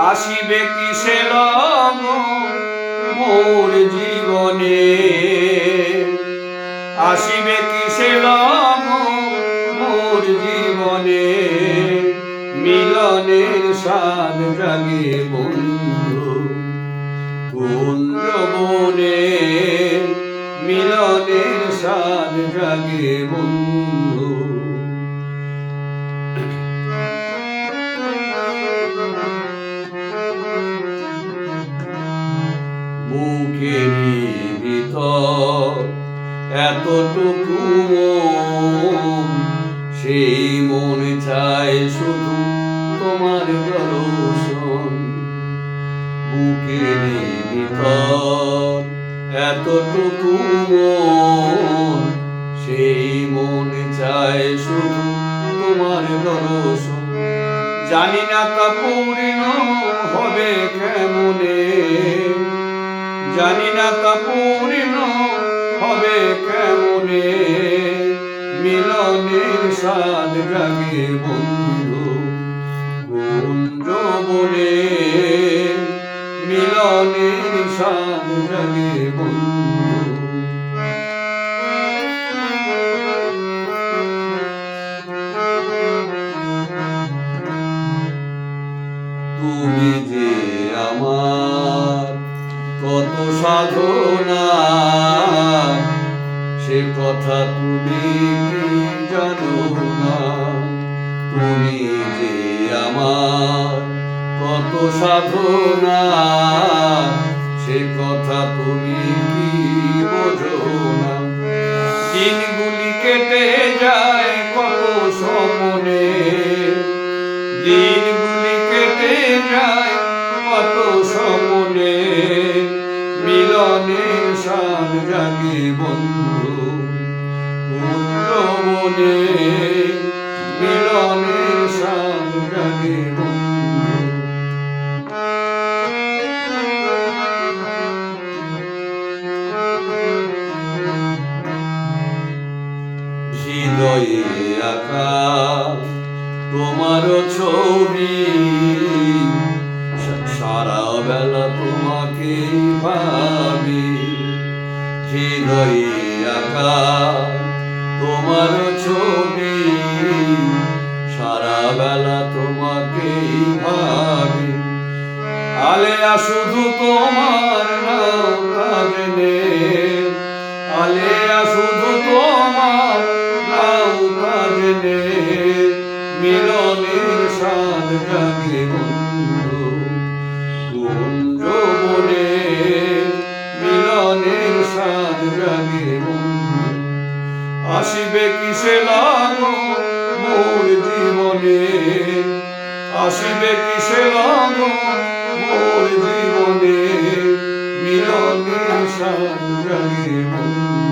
আসিবে কিসে লগন মোর জীবনে, আসিবে কিসে লগন মোর জীবনে, মিলনের স্বাদ জাগে বন্ধু কোন যৌবনে, মিলনের স্বাদ জাগে বন্ধু। বুকেরই ভিতর এতটুকু মন, সেই মন চায় শুধু তোমার দর্শন। বুকেরই ভিতর এতটুকু মন, সেই মন চায় শুধু তোমার দর্শন। জানি না তা পূর্ণ হবে কেমনে, জানি না তা পূর্ণ হবে কেমনে, মিলনের স্বাদ জাগে বন্ধু কোন যৌবনে, মিলনের স্বাদ জাগে বন্ধু। তুমি যে আমার কত সাধনা, সে কথা তুমি কি জানো না। তুমি যে আমার কত সাধনা, সে কথা তুমি কি বোঝো না। দিনগুলি কেটে যায় কত স্বপ্নে, দিনগুলি কেটে যায় কত স্বপ্নে, মিলনের স্বাদ জাগে বন্ধু কোন যৌবনে, মিলনের স্বাদ জাগে বন্ধু। হৃদয়ে আঁকা তোমার ছবি, সারা বেলা তোমাকে ভাবি। হৃদয়ে আঁকা তোমার ছবি, সারা বেলা তোমাকে ভাবি। আলেয়া শুধু তোমার নাম কাজনে, আলেয়া শুধু তোমার নাম কাজনে, মিলনের স্বাদ জাগে বন্ধু কোন যৌবনে, মিলনের স্বাদ জাগে বন্ধু। আসিবে কিসে লগন মোর জীবনে, আসিবে কিসে লগন মোর জীবনে, মিলনের স্বাদ জাগে বন্ধু।